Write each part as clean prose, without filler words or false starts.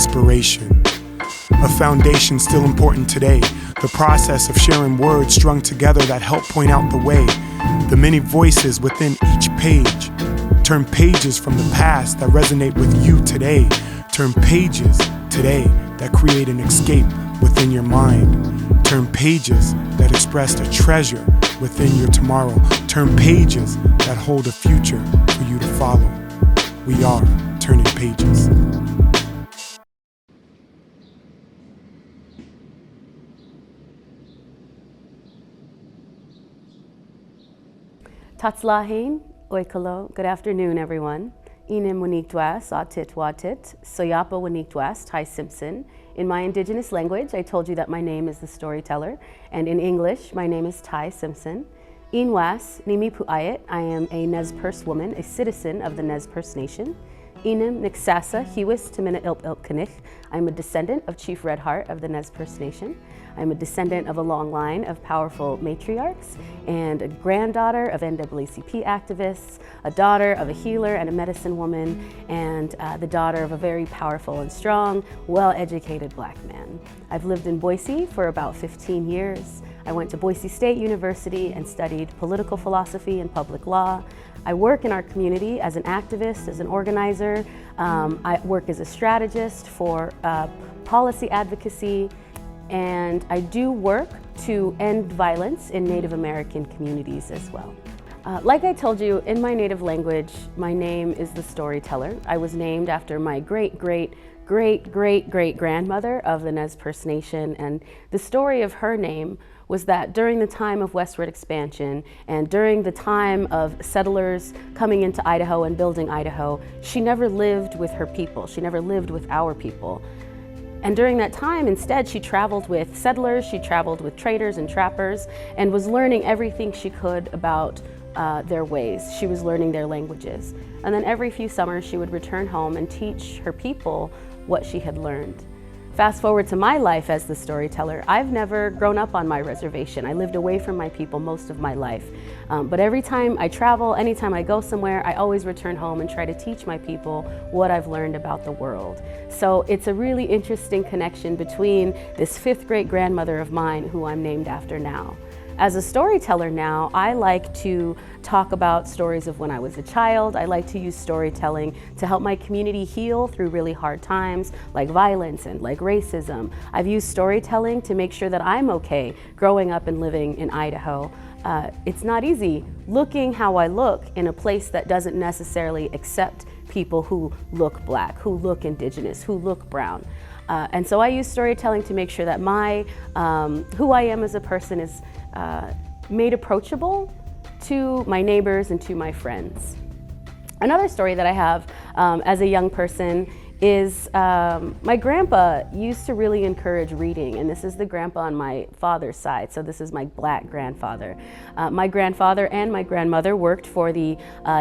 inspiration. A foundation still important today, the process of sharing words strung together that help point out the way, the many voices within each page. Turn pages from the past that resonate with you today. Turn pages today that create an escape within your mind. Turn pages that express a treasure within your tomorrow. Turn pages that hold a future for you to follow. We are turning pages. Tatslahin, oikalo, good afternoon, everyone. Inim wanikdwas, atit watit, soyapa wanikdwas, Tai Simpson. In my Indigenous language, I told you that my name is the Storyteller, and in English, my name is Tai Simpson. Inwas, nimi puayet, I am a Nez Perce woman, a citizen of the Nez Perce Nation. Inim nixasa, hiwis timina ilp kanich, I am a descendant of Chief Red Heart of the Nez Perce Nation. I'm a descendant of a long line of powerful matriarchs and a granddaughter of NAACP activists, a daughter of a healer and a medicine woman, and the daughter of a very powerful and strong, well-educated Black man. I've lived in Boise for about 15 years. I went to Boise State University and studied political philosophy and public law. I work in our community as an activist, as an organizer. I work as a strategist for policy advocacy, and I do work to end violence in Native American communities as well. Like I told you, in my native language, my name is the Storyteller. I was named after my great-great-great-great-great-grandmother of the Nez Perce Nation, and the story of her name was that during the time of westward expansion and during the time of settlers coming into Idaho and building Idaho, she never lived with her people. She never lived with our people. And during that time, instead, she traveled with settlers, she traveled with traders and trappers, and was learning everything she could about their ways. She was learning their languages. And then every few summers, she would return home and teach her people what she had learned. Fast forward to my life as the Storyteller, I've never grown up on my reservation. I lived away from my people most of my life. But every time I travel, anytime I go somewhere, I always return home and try to teach my people what I've learned about the world. So it's a really interesting connection between this fifth great grandmother of mine, who I'm named after now. As a storyteller now, I like to talk about stories of when I was a child. I like to use storytelling to help my community heal through really hard times, like violence and like racism. I've used storytelling to make sure that I'm okay growing up and living in Idaho. It's not easy looking how I look in a place that doesn't necessarily accept people who look Black, who look Indigenous, who look brown. And so I use storytelling to make sure that who I am as a person is made approachable to my neighbors and to my friends. Another story that I have as a young person is my grandpa used to really encourage reading, and this is the grandpa on my father's side, so this is my Black grandfather. My grandfather and my grandmother worked for the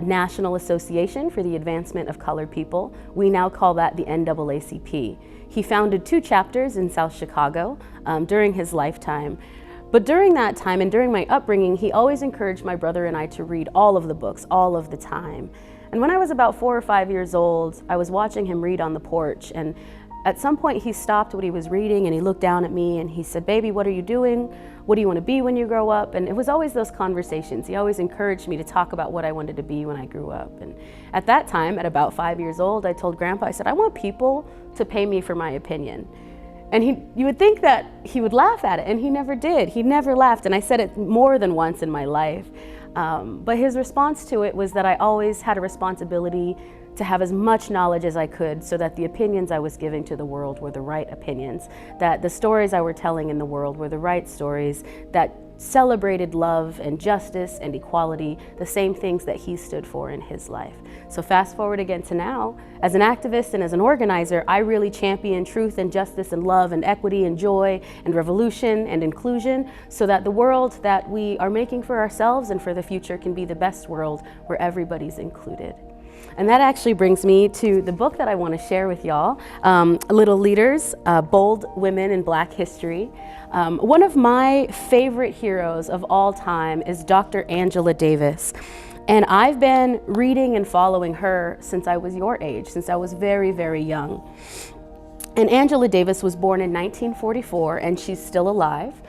National Association for the Advancement of Colored People. We now call that the NAACP. He founded 2 chapters in South Chicago during his lifetime. But during that time and during my upbringing, he always encouraged my brother and I to read all of the books, all of the time. And when I was about 4 or 5 years old, I was watching him read on the porch, and at some point he stopped what he was reading and he looked down at me and he said, "Baby, what are you doing? What do you want to be when you grow up?" And it was always those conversations. He always encouraged me to talk about what I wanted to be when I grew up. And at that time, at about 5 years old, I told Grandpa, I said, "I want people to pay me for my opinion." And you would think that he would laugh at it, and he never did. He never laughed, and I said it more than once in my life. But his response to it was that I always had a responsibility to have as much knowledge as I could so that the opinions I was giving to the world were the right opinions, that the stories I were telling in the world were the right stories, that celebrated love and justice and equality, the same things that he stood for in his life. So fast forward again to now, as an activist and as an organizer, I really champion truth and justice and love and equity and joy and revolution and inclusion so that the world that we are making for ourselves and for the future can be the best world where everybody's included. And that actually brings me to the book that I want to share with y'all, Little Leaders, Bold Women in Black History. One of my favorite heroes of all time is Dr. Angela Davis. And I've been reading and following her since I was your age, since I was very, very young. And Angela Davis was born in 1944, and she's still alive.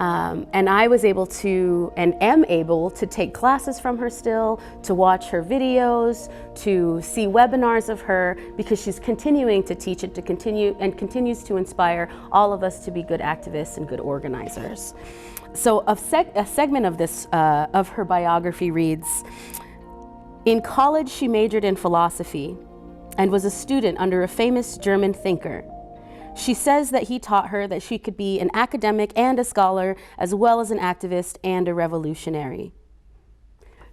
And I was able to, and am able to take classes from her still, to watch her videos, to see webinars of her, because she's continuing to teach it, continues to inspire all of us to be good activists and good organizers. So a segment of this, of her biography reads, in college she majored in philosophy and was a student under a famous German thinker. She says that he taught her that she could be an academic and a scholar, as well as an activist and a revolutionary.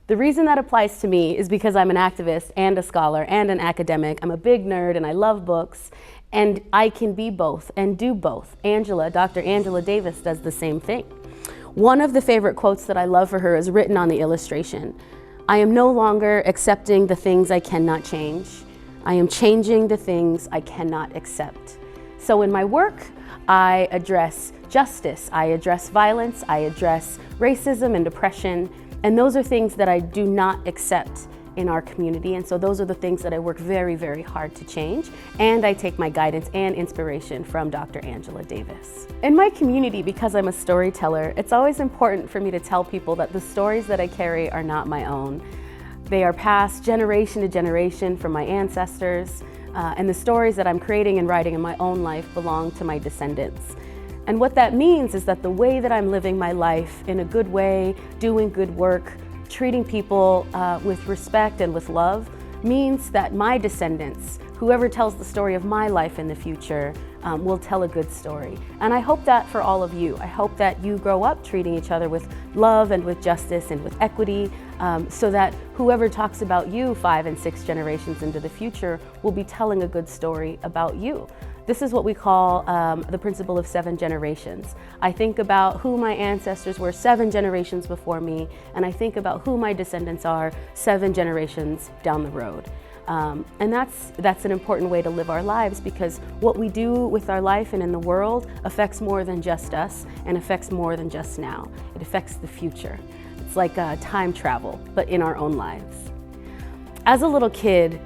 The reason that applies to me is because I'm an activist and a scholar and an academic. I'm a big nerd and I love books, and I can be both and do both. Dr. Angela Davis does the same thing. One of the favorite quotes that I love for her is written on the illustration. I am no longer accepting the things I cannot change. I am changing the things I cannot accept. So in my work, I address justice, I address violence, I address racism and oppression, and those are things that I do not accept in our community, and so those are the things that I work very, very hard to change, and I take my guidance and inspiration from Dr. Angela Davis. In my community, because I'm a storyteller, it's always important for me to tell people that the stories that I carry are not my own. They are passed generation to generation from my ancestors, and the stories that I'm creating and writing in my own life belong to my descendants. And what that means is that the way that I'm living my life in a good way, doing good work, treating people with respect and with love, means that my descendants, whoever tells the story of my life in the future, will tell a good story. And I hope that for all of you. I hope that you grow up treating each other with love and with justice and with equity, so that whoever talks about you 5 and 6 generations into the future will be telling a good story about you. This is what we call the principle of 7 generations. I think about who my ancestors were 7 generations before me, and I think about who my descendants are 7 generations down the road. And that's an important way to live our lives, because what we do with our life and in the world affects more than just us and affects more than just now. It affects the future. It's like time travel, but in our own lives. As a little kid,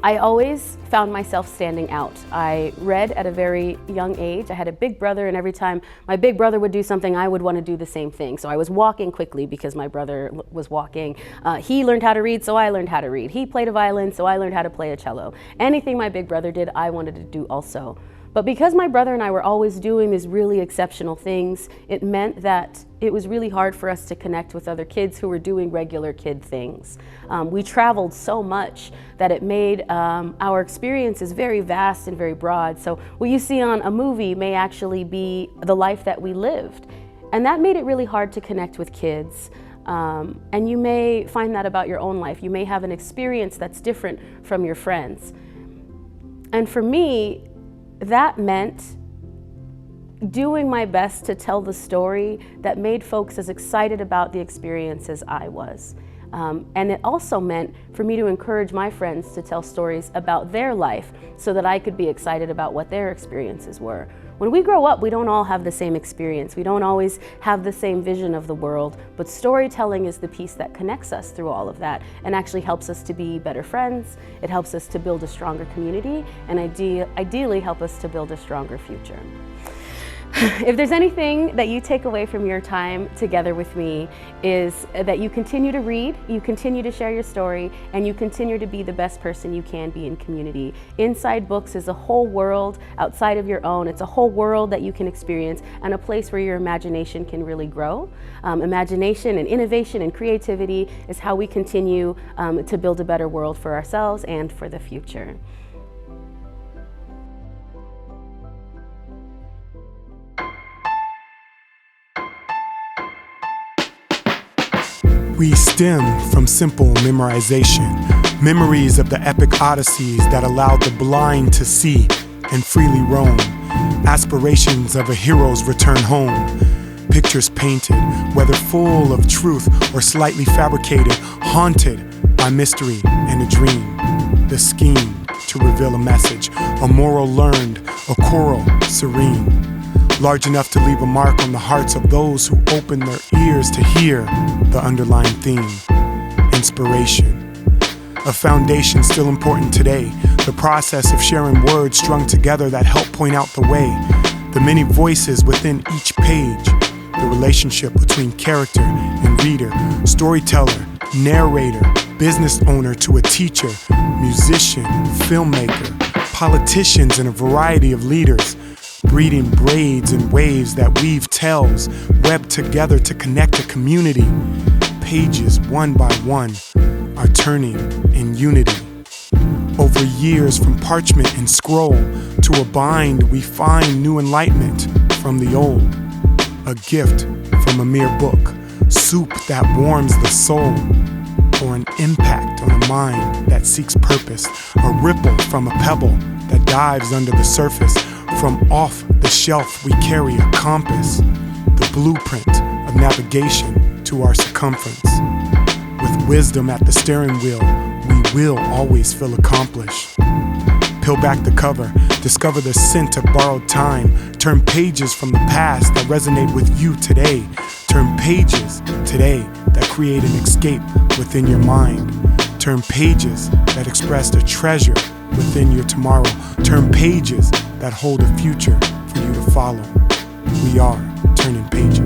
I always found myself standing out. I read at a very young age. I had a big brother, and every time my big brother would do something, I would want to do the same thing. So I was walking quickly because my brother was walking. He learned how to read, so I learned how to read. He played a violin, so I learned how to play a cello. Anything my big brother did, I wanted to do also. But because my brother and I were always doing these really exceptional things, it meant that it was really hard for us to connect with other kids who were doing regular kid things. We traveled so much that it made our experiences very vast and very broad. So what you see on a movie may actually be the life that we lived. And that made it really hard to connect with kids. And you may find that about your own life. You may have an experience that's different from your friends. And for me, that meant doing my best to tell the story that made folks as excited about the experience as I was. And it also meant for me to encourage my friends to tell stories about their life so that I could be excited about what their experiences were. When we grow up, we don't all have the same experience. We don't always have the same vision of the world, but storytelling is the piece that connects us through all of that and actually helps us to be better friends. It helps us to build a stronger community and ideally help us to build a stronger future. If there's anything that you take away from your time together with me, is that you continue to read, you continue to share your story, and you continue to be the best person you can be in community. Inside books is a whole world outside of your own. It's a whole world that you can experience and a place where your imagination can really grow. Imagination and innovation and creativity is how we continue to build a better world for ourselves and for the future. We stem from simple memorization, memories of the epic odysseys that allowed the blind to see and freely roam, aspirations of a hero's return home, pictures painted, whether full of truth or slightly fabricated, haunted by mystery and a dream, the scheme to reveal a message, a moral learned, a choral serene, large enough to leave a mark on the hearts of those who open their ears to hear the underlying theme, inspiration. A foundation still important today, The process of sharing words strung together that help point out the way. The many voices within each page. The relationship between character and reader, storyteller, narrator, business owner to a teacher, musician, filmmaker, politicians, and a variety of leaders, breeding braids and waves that weave tales, webbed together to connect a community. Pages, one by one, are turning in unity. Over years, from parchment and scroll to a bind, we find new enlightenment from the old. A gift from a mere book, soup that warms the soul, or an impact on a mind that seeks purpose, a ripple from a pebble that dives under the surface. From off the shelf we carry a compass, the blueprint of navigation to our circumference. With wisdom at the steering wheel, we will always feel accomplished. Peel back the cover, discover the scent of borrowed time. Turn pages from the past that resonate with you today. Turn pages today that create an escape within your mind. Turn pages that express a treasure within your tomorrow. Turn pages that hold a future for you to follow. We are turning pages.